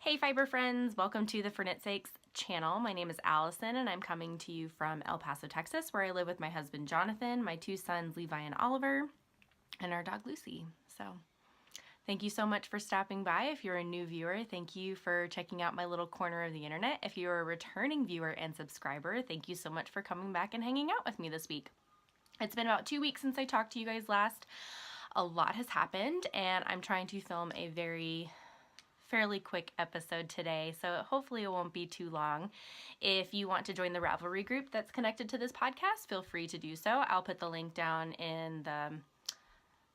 Hey fiber friends, welcome to the 4knitsakes channel. My name is Allison and I'm coming to you from El Paso, Texas, where I live with my husband Jonathan, my two sons Levi and Oliver, and our dog Lucy. So thank you so much for stopping by. If you're a new viewer, thank you for checking out my little corner of the internet. If you're a returning viewer and subscriber, thank you so much for coming back and hanging out with me this week. It's been about 2 weeks since I talked to you guys last. A lot has happened and I'm trying to film a fairly quick episode today, so hopefully it won't be too long. If you want to join the Ravelry group that's connected to this podcast, feel free to do so. I'll put the link down in the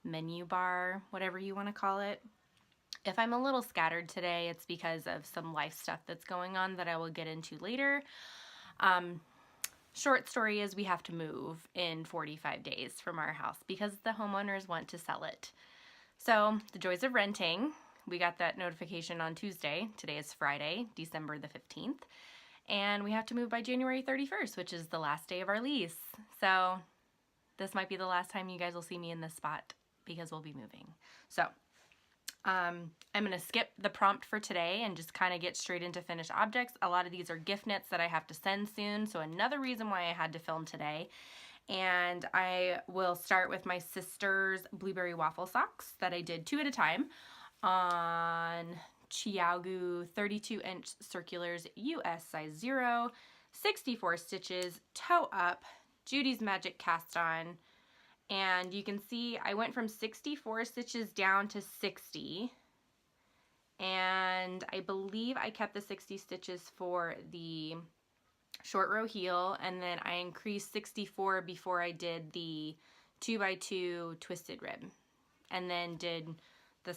menu bar, whatever you want to call it. If I'm a little scattered today, it's because of some life stuff that's going on that I will get into later. Short story is we have to move in 45 days from our house because the homeowners want to sell it. So the joys of renting. We got that notification on Tuesday. Today is Friday, December the 15th. And we have to move by January 31st, which is the last day of our lease. So this might be the last time you guys will see me in this spot because we'll be moving. So I'm going to skip the prompt for today and just kind of get straight into finished objects. A lot of these are gift knits that I have to send soon. So another reason why I had to film today. And I will start with my sister's blueberry waffle socks that I did 2 at a time on Chiaogu 32-inch circulars, US size 0, 64 stitches, toe up, Judy's Magic cast on, and you can see I went from 64 stitches down to 60, and I believe I kept the 60 stitches for the short row heel, and then I increased 64 before I did the 2x2 twisted rib, and then did the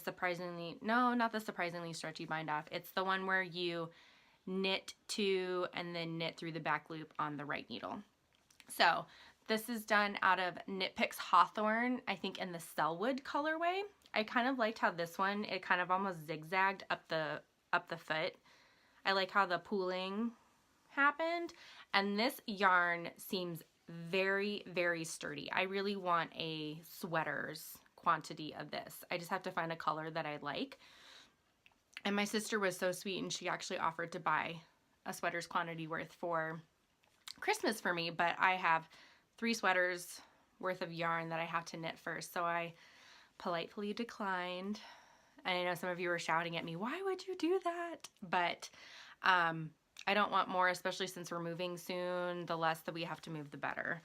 not the surprisingly stretchy bind off. It's the one where you knit 2 and then knit through the back loop on the right needle. So this is done out of Knit Picks Hawthorne, I think in the Selwood colorway. I kind of liked how this one, it kind of almost zigzagged up the foot. I like how the pooling happened, and this yarn seems very, very sturdy. I really want a sweater's quantity of this. I just have to find a color that I like. And my sister was so sweet and she actually offered to buy a sweater's quantity worth for Christmas for me, but I have 3 sweaters worth of yarn that I have to knit first, so I politely declined. And I know some of you were shouting at me, why would you do that? But I don't want more, especially since we're moving soon. The less that we have to move, the better.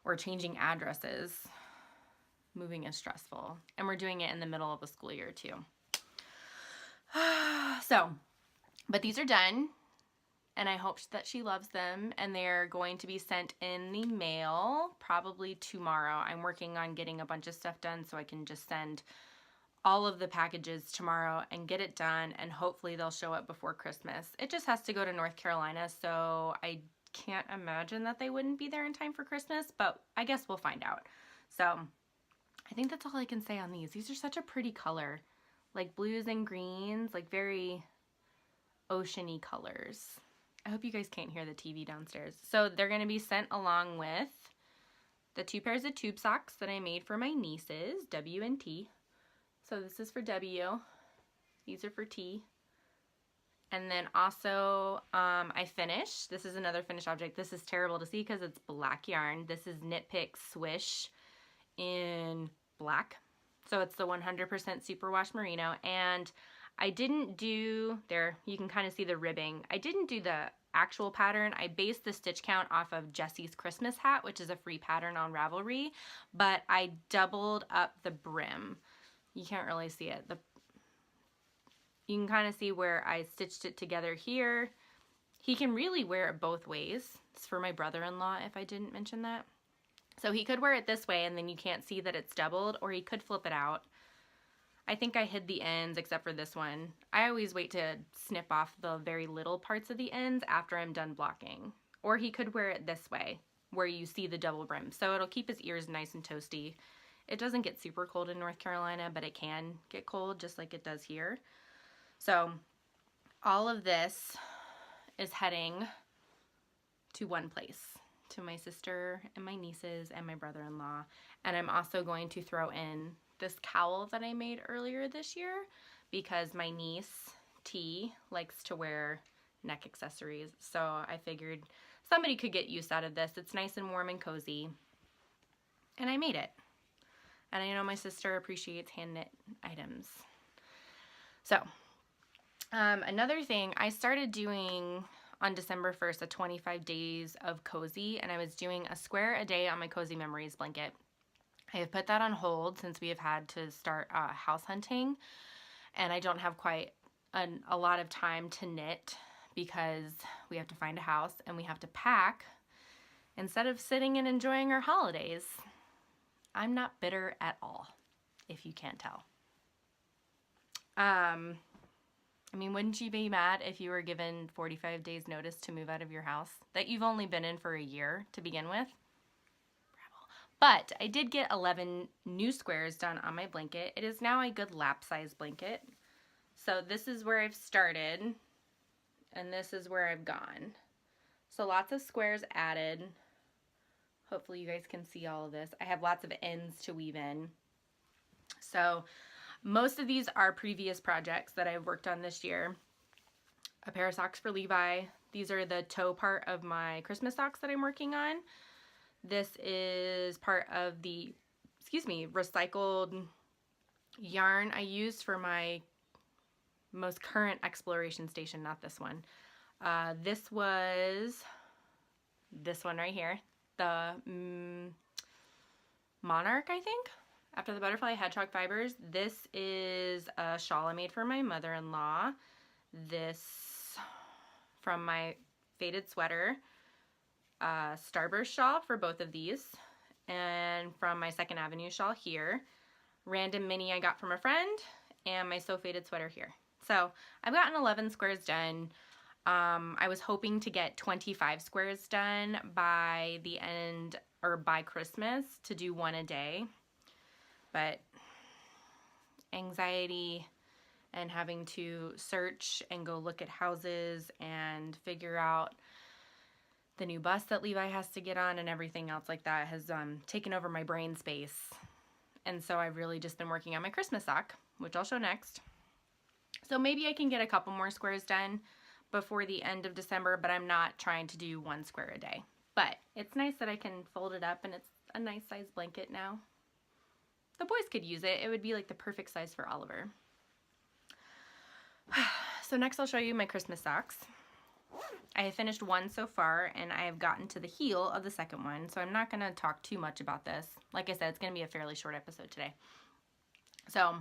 Or changing addresses. Moving is stressful, and we're doing it in the middle of the school year too. But these are done, and I hope that she loves them, and they're going to be sent in the mail probably tomorrow. I'm working on getting a bunch of stuff done so I can just send all of the packages tomorrow and get it done, and hopefully they'll show up before Christmas. It just has to go to North Carolina, so I can't imagine that they wouldn't be there in time for Christmas, but I guess we'll find out. So I think that's all I can say on these. These are such a pretty color, like blues and greens, like very oceany colors. I hope you guys can't hear the TV downstairs. So they're going to be sent along with the 2 pairs of tube socks that I made for my nieces, W and T. So this is for W, these are for T. And then also I finished, this is another finished object. This is terrible to see because it's black yarn. This is Knit Picks Swish in black, so it's the 100% superwash merino, and I didn't do, there you can kind of see the ribbing, I didn't do the actual pattern. I based the stitch count off of Jessie's Christmas hat, which is a free pattern on Ravelry, but I doubled up the brim. You can't really see it, you can kind of see where I stitched it together here. He can really wear it both ways. It's for my brother-in-law, if I didn't mention that. So he could wear it this way and then you can't see that it's doubled, or he could flip it out. I think I hid the ends except for this one. I always wait to snip off the very little parts of the ends after I'm done blocking. Or he could wear it this way, where you see the double brim. So it'll keep his ears nice and toasty. It doesn't get super cold in North Carolina, but it can get cold just like it does here. So all of this is heading to one place, to my sister and my nieces and my brother-in-law. And I'm also going to throw in this cowl that I made earlier this year because my niece T likes to wear neck accessories, so I figured somebody could get use out of this. It's nice and warm and cozy, and I made it. And I know my sister appreciates hand knit items. So another thing, I started doing on December 1st a 25 days of cozy, and I was doing a square a day on my Cozy Memories blanket. I have put that on hold since we have had to start house hunting, and I don't have quite a lot of time to knit because we have to find a house and we have to pack instead of sitting and enjoying our holidays. I'm not bitter at all, if you can't tell. I mean, wouldn't you be mad if you were given 45 days notice to move out of your house that you've only been in for a year to begin with? But I did get 11 new squares done on my blanket. It is now a good lap size blanket. So this is where I've started, and this is where I've gone. So lots of squares added. Hopefully you guys can see all of this. I have lots of ends to weave in. So most of these are previous projects that I've worked on this year. A pair of socks for Levi. These are the toe part of my Christmas socks that I'm working on. This is part of the, recycled yarn I used for my most current exploration station, not this one. This was this one right here, the Monarch, I think, after the butterfly hedgehog fibers. This is a shawl I made for my mother-in-law. This from my faded sweater, Starburst shawl for both of these, and from my Second Avenue shawl here, random mini I got from a friend, and my So Faded sweater here. So I've gotten 11 squares done. I was hoping to get 25 squares done by the end, or by Christmas, to do one a day, but anxiety and having to search and go look at houses and figure out the new bus that Levi has to get on and everything else like that has taken over my brain space. And so I've really just been working on my Christmas sock, which I'll show next. So maybe I can get a couple more squares done before the end of December, but I'm not trying to do 1 square a day. But it's nice that I can fold it up, and it's a nice size blanket now. The boys could use it. It would be like the perfect size for Oliver. So next I'll show you my Christmas socks. I have finished one so far, and I have gotten to the heel of the second one, so I'm not going to talk too much about this. Like I said, it's going to be a fairly short episode today. So,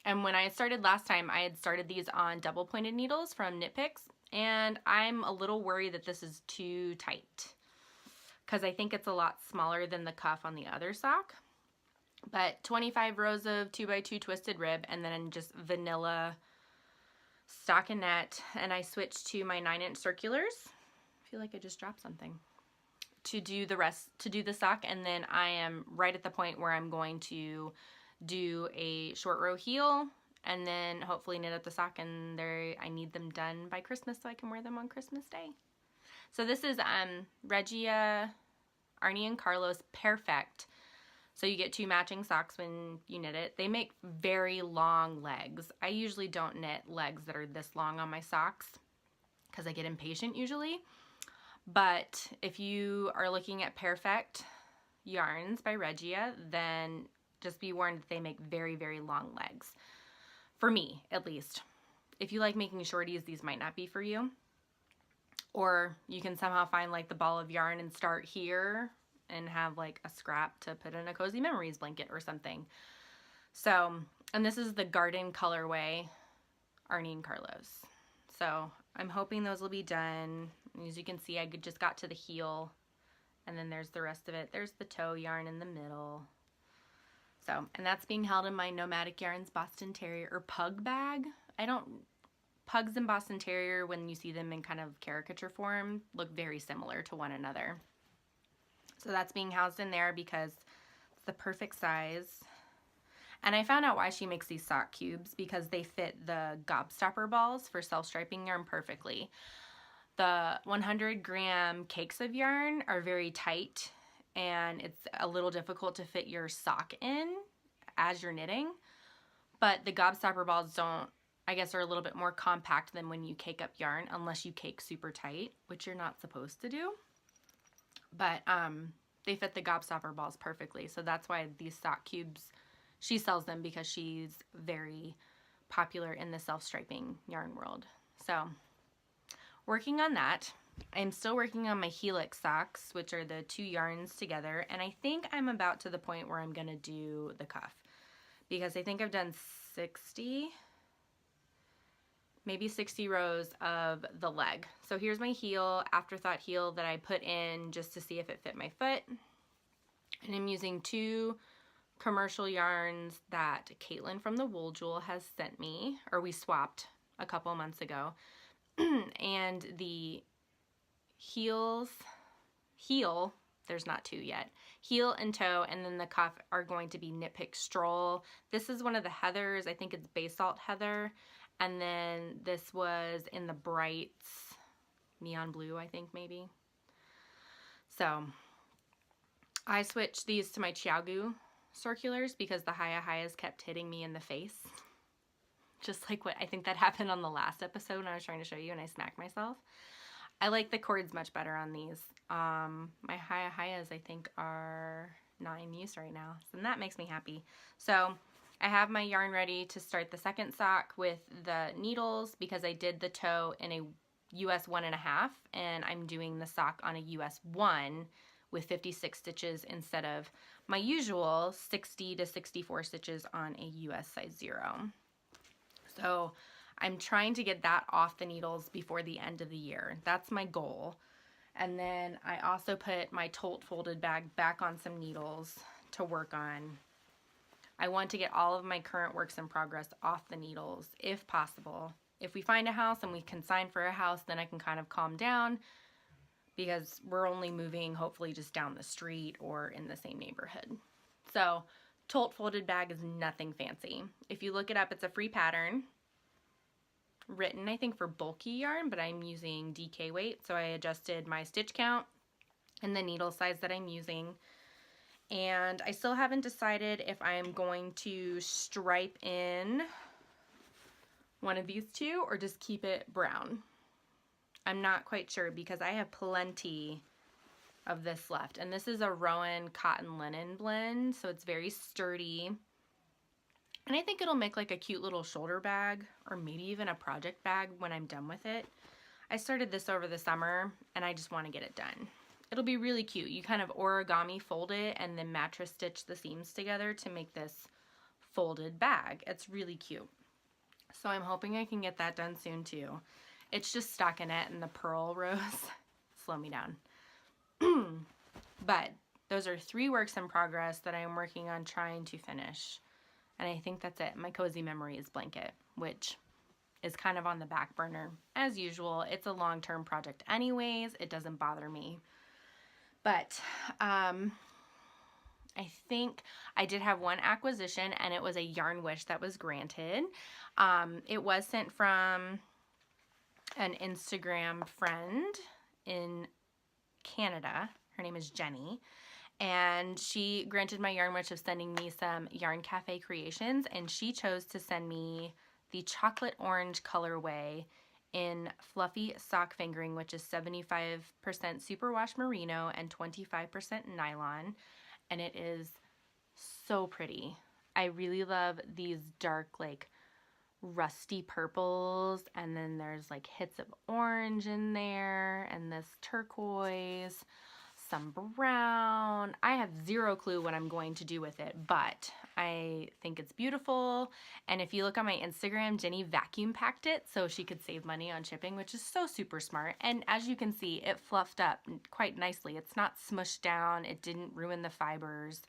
and when I started last time, I had started these on double pointed needles from Knit Picks, and I'm a little worried that this is too tight because I think it's a lot smaller than the cuff on the other sock. But 25 rows of 2x2 twisted rib, and then just vanilla stockinette, and I switched to my 9-inch circulars. I feel like I just dropped something. To do the rest, to do the sock, and then I am right at the point where I'm going to do a short row heel, and then hopefully knit up the sock, and I need them done by Christmas so I can wear them on Christmas Day. So this is Regia, Arnie and Carlos Perfect. So you get 2 matching socks when you knit it. They make very long legs. I usually don't knit legs that are this long on my socks because I get impatient usually. But if you are looking at Perfect yarns by Regia, then just be warned that they make very, very long legs. For me, at least. If you like making shorties, these might not be for you. Or you can somehow find like the ball of yarn and start here and have like a scrap to put in a Cozy Memories blanket or something. So, and this is the garden colorway, Arnie and Carlos. So I'm hoping those will be done. As you can see, I just got to the heel, and then there's the rest of it. There's the toe yarn in the middle. So, and that's being held in my Nomadic Yarns Boston Terrier or Pug bag. Pugs and Boston Terrier, when you see them in kind of caricature form, look very similar to one another. So that's being housed in there because it's the perfect size. And I found out why she makes these sock cubes, because they fit the gobstopper balls for self-striping yarn perfectly. The 100-gram cakes of yarn are very tight, and it's a little difficult to fit your sock in as you're knitting. But the gobstopper balls don't I guess, are a little bit more compact than when you cake up yarn, unless you cake super tight, which you're not supposed to do. But they fit the gobstopper balls perfectly. So that's why these sock cubes, she sells them because she's very popular in the self-striping yarn world. So working on that. I'm still working on my helix socks, which are the 2 yarns together. And I think I'm about to the point where I'm going to do the cuff, because I think I've done 60, maybe 60 rows of the leg. So here's my heel, afterthought heel that I put in just to see if it fit my foot. And I'm using 2 commercial yarns that Caitlin from the Wool Jewel has sent me, or we swapped a couple months ago. And the heel, there's not 2 yet, heel and toe, and then the cuff are going to be Knit Pick Stroll. This is one of the heathers, I think it's basalt heather, and then this was in the brights, neon blue, I think maybe. So I switched these to my Chiaogu circulars because the Hayas kept hitting me in the face. Just like what I think that happened on the last episode when I was trying to show you and I smacked myself. I like the cords much better on these. My Hayas I think are not in use right now, so that makes me happy. So I have my yarn ready to start the second sock with the needles because I did the toe in a US 1.5 and I'm doing the sock on a US 1 with 56 stitches instead of my usual 60 to 64 stitches on a US size 0. So I'm trying to get that off the needles before the end of the year. That's my goal. And then I also put my tote folded bag back on some needles to work on. I want to get all of my current works in progress off the needles if possible. If we find a house and we can sign for a house, then I can kind of calm down because we're only moving hopefully just down the street or in the same neighborhood. So tote folded bag is nothing fancy. If you look it up, it's a free pattern written, I think, for bulky yarn, but I'm using DK weight, so I adjusted my stitch count and the needle size that I'm using. And I still haven't decided if I'm going to stripe in one of these 2 or just keep it brown. I'm not quite sure because I have plenty of this left. And this is a Rowan cotton linen blend, so it's very sturdy. And I think it'll make like a cute little shoulder bag or maybe even a project bag when I'm done with it. I started this over the summer and I just want to get it done. It'll be really cute. You kind of origami fold it and then mattress stitch the seams together to make this folded bag. It's really cute. So I'm hoping I can get that done soon too. It's just stockinette and the purl rows slow me down. But those are 3 works in progress that I'm working on trying to finish. And I think that's it. My Cozy Memories blanket, which is kind of on the back burner. As usual, it's a long-term project anyways. It doesn't bother me. But I think I did have one acquisition, and it was a yarn wish that was granted. It was sent from an Instagram friend in Canada. Her name is Jenny. And she granted my yarn wish of sending me some Yarn Cafe creations, and she chose to send me the chocolate orange colorway in fluffy sock fingering, which is 75% superwash merino and 25% nylon, and it is so pretty. I really love these dark, like rusty purples, and then there's like hits of orange in there, and this turquoise, some brown. I have 0 clue what I'm going to do with it, but I think it's beautiful. And if you look on my Instagram, Jenny vacuum packed it so she could save money on shipping, which is so super smart. And as you can see, it fluffed up quite nicely. It's not smushed down. It didn't ruin the fibers.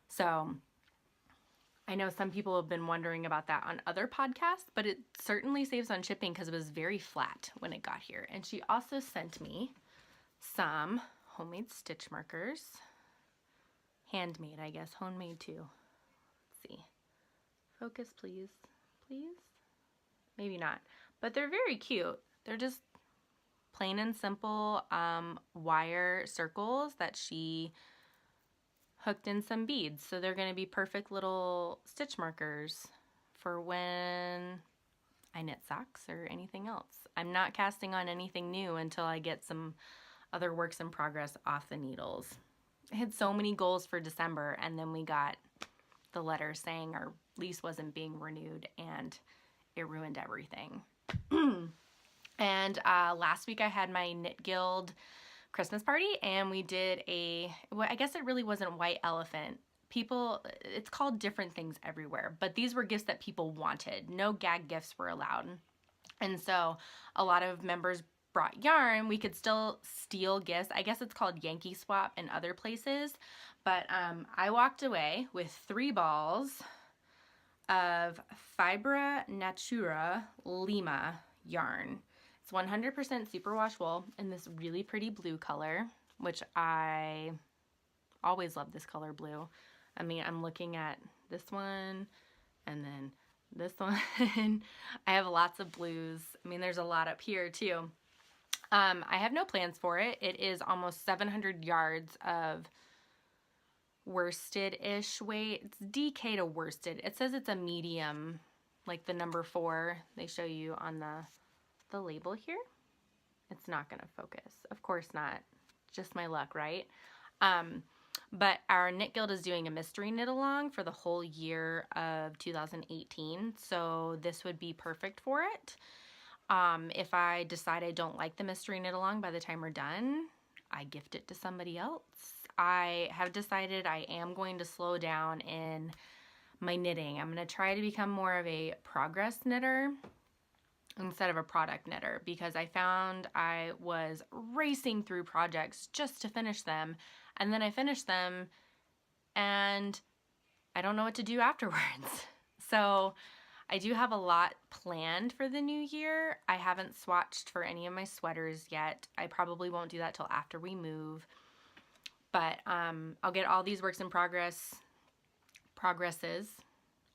So I know some people have been wondering about that on other podcasts, but it certainly saves on shipping because it was very flat when it got here. And she also sent me some homemade stitch markers. Handmade, I guess. Homemade too. Let's see. Focus, please. Please? Maybe not. But they're very cute. They're just plain and simple wire circles that she hooked in some beads. So they're going to be perfect little stitch markers for when I knit socks or anything else. I'm not casting on anything new until I get some other works in progress off the needles. I had so many goals for December, and then we got the letter saying our lease wasn't being renewed, and it ruined everything. And last week I had my Knit Guild Christmas party, and we did well, I guess it really wasn't white elephant. People, it's called different things everywhere, but these were gifts that people wanted. No gag gifts were allowed. And so a lot of members brought yarn. We could still steal gifts. I guess it's called Yankee Swap in other places. But I walked away with 3 balls of Fibra Natura Lima yarn. It's 100% superwash wool in this really pretty blue color, which I always love this color blue. I mean, I'm looking at this one and then this one. I have lots of blues. I mean, there's a lot up here too. I have no plans for it. It is almost 700 yards of worsted-ish weight. It's DK to worsted. It says it's a medium, like the number 4 they show you on the label here. It's not gonna focus. Of course not. Just my luck, right? But our Knit Guild is doing a mystery knit along for the whole year of 2018, so this would be perfect for it. If I decide I don't like the mystery knit along by the time we're done, I gift it to somebody else. I have decided I am going to slow down in my knitting. I'm going to try to become more of a progress knitter instead of a product knitter, because I found I was racing through projects just to finish them, and then I finish them and I don't know what to do afterwards. So I do have a lot planned for the new year. I haven't swatched for any of my sweaters yet. I probably won't do that till after we move. But I'll get all these works in progress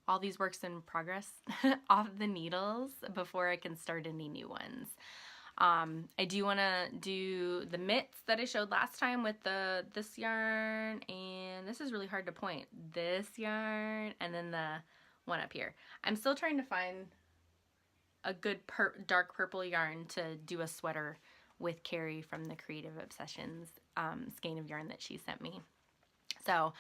off the needles before I can start any new ones. I do want to do the mitts that I showed last time with this yarn, and this is really hard to point. This yarn, and then the one up here. I'm still trying to find a good dark purple yarn to do a sweater with Carrie from the Creative Obsessions skein of yarn that she sent me. So,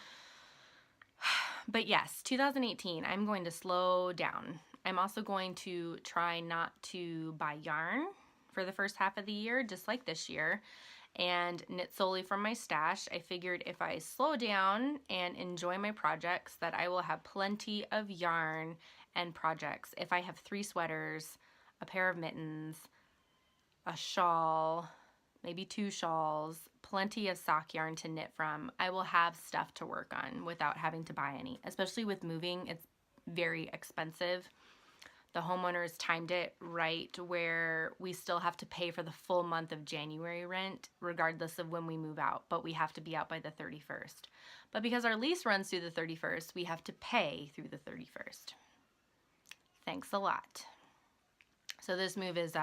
but yes, 2018, I'm going to slow down. I'm also going to try not to buy yarn for the first half of the year, just like this year, and knit solely from my stash. I figured if I slow down and enjoy my projects, that I will have plenty of yarn and projects. If I have 3 sweaters, a pair of mittens, a shawl, maybe 2 shawls, plenty of sock yarn to knit from, I will have stuff to work on without having to buy any. Especially with moving, it's very expensive. The homeowners timed it right where we still have to pay for the full month of January rent regardless of when we move out, but we have to be out by the 31st. But because our lease runs through the 31st, we have to pay through the 31st. Thanks a lot. So this move is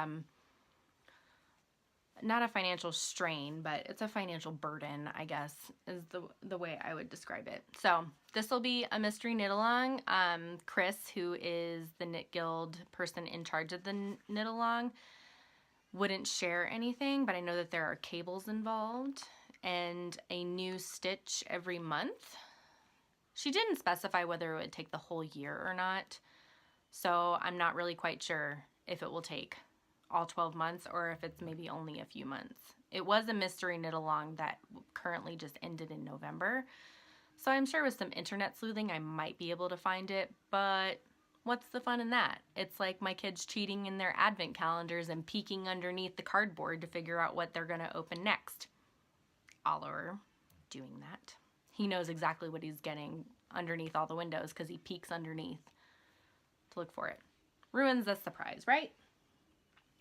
not a financial strain, but it's a financial burden, I guess, is the way I would describe it. So this will be a mystery knit along. Chris, who is the Knit Guild person in charge of the knit along, wouldn't share anything, but I know that there are cables involved and a new stitch every month. She didn't specify whether it would take the whole year or not, so I'm not really quite sure if it will take all 12 months or if it's maybe only a few months. It was a mystery knit along that currently just ended in November, so I'm sure with some internet sleuthing I might be able to find it, but what's the fun in that? It's like my kids cheating in their advent calendars and peeking underneath the cardboard to figure out what they're going to open next. Oliver doing that. He knows exactly what he's getting underneath all the windows because he peeks underneath to look for it. Ruins the surprise, right?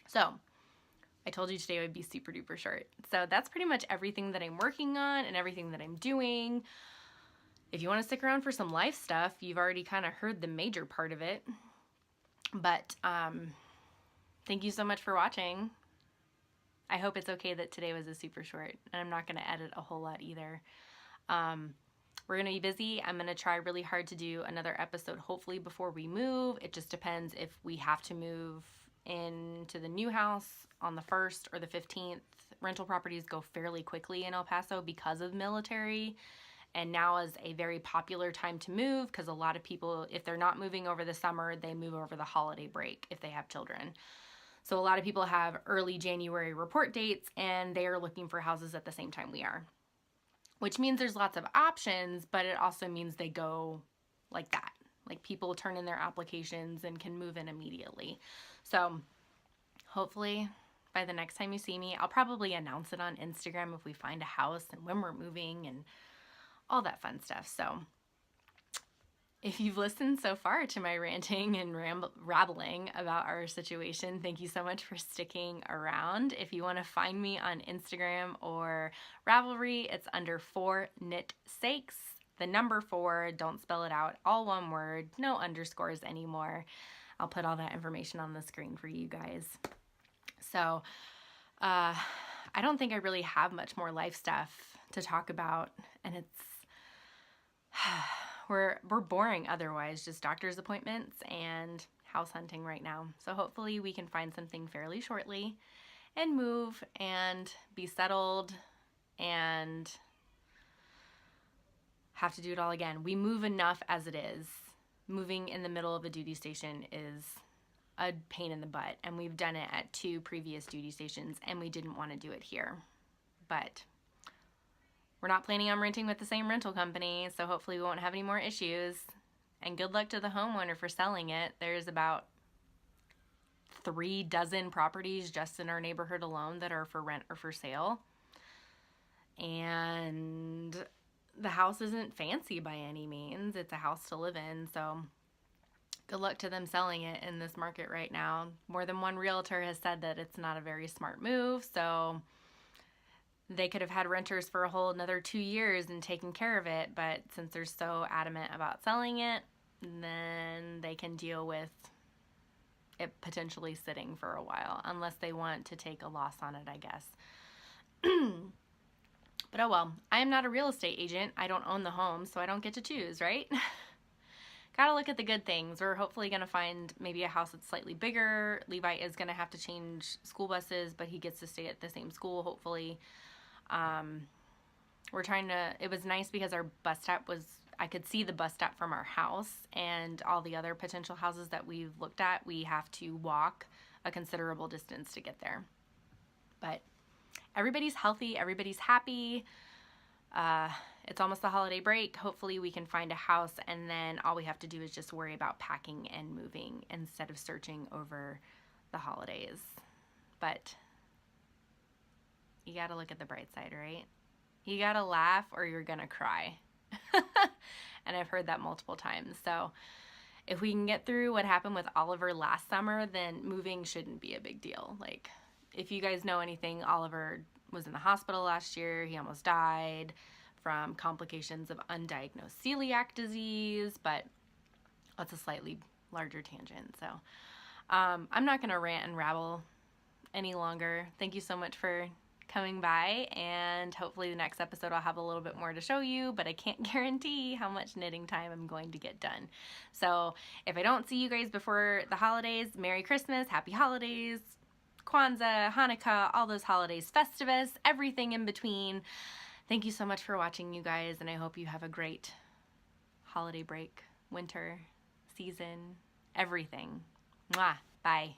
So, I told you today would be super duper short. So that's pretty much everything that I'm working on and everything that I'm doing. If you want to stick around for some life stuff, you've already kind of heard the major part of it. But thank you so much for watching. I hope it's okay that today was a super short, and I'm not going to edit a whole lot either. we're going to be busy. I'm going to try really hard to do another episode hopefully before we move. It just depends if we have to move into the new house on the 1st or the 15th. Rental properties go fairly quickly in El Paso because of military, and now is a very popular time to move because a lot of people, if they're not moving over the summer, they move over the holiday break if they have children. So a lot of people have early January report dates, and they are looking for houses at the same time we are, which means there's lots of options, but it also means they go like that. Like people turn in their applications and can move in immediately. So hopefully by the next time you see me, I'll probably announce it on Instagram if we find a house and when we're moving and all that fun stuff. So if you've listened so far to my ranting and rattling about our situation, thank you so much for sticking around. If you want to find me on Instagram or Ravelry, it's under 4knitsakes. The number 4, don't spell it out, all one word, no underscores anymore. I'll put all that information on the screen for you guys. So I don't think I really have much more life stuff to talk about, and it's we're boring otherwise, just doctor's appointments and house hunting right now. So hopefully we can find something fairly shortly and move and be settled and have to do it all again. We move enough as it is. Moving in the middle of a duty station is a pain in the butt, and we've done it at 2 previous duty stations, and we didn't want to do it here. But we're not planning on renting with the same rental company, so hopefully we won't have any more issues. And good luck to the homeowner for selling it. There's about 3 dozen properties just in our neighborhood alone that are for rent or for sale. And the house isn't fancy by any means. It's a house to live in, so good luck to them selling it in this market right now. More than one realtor has said that it's not a very smart move, so they could have had renters for a whole another 2 years and taken care of it, but since they're so adamant about selling it, then they can deal with it potentially sitting for a while, unless they want to take a loss on it, I guess. But oh well, I am not a real estate agent. I don't own the home, so I don't get to choose, right? Gotta look at the good things. We're hopefully gonna find maybe a house that's slightly bigger. Levi is gonna have to change school buses, but he gets to stay at the same school, hopefully. We're trying to, it was nice because our bus stop was, I could see the bus stop from our house, and all the other potential houses that we've looked at, we have to walk a considerable distance to get there. But everybody's healthy, everybody's happy. It's almost the holiday break. Hopefully we can find a house, and then all we have to do is just worry about packing and moving instead of searching over the holidays. But you gotta look at the bright side, right? You gotta laugh or you're gonna cry. And I've heard that multiple times. So if we can get through what happened with Oliver last summer, then moving shouldn't be a big deal. Like, if you guys know anything, Oliver was in the hospital last year. He almost died from complications of undiagnosed celiac disease, but that's a slightly larger tangent. So I'm not gonna rant and rabble any longer. Thank you so much for coming by, and hopefully the next episode I'll have a little bit more to show you, but I can't guarantee how much knitting time I'm going to get done. So if I don't see you guys before the holidays, Merry Christmas, Happy Holidays, Kwanzaa, Hanukkah, all those holidays, Festivus, everything in between. Thank you so much for watching, you guys, and I hope you have a great holiday break, winter, season, everything. Mwah. Bye.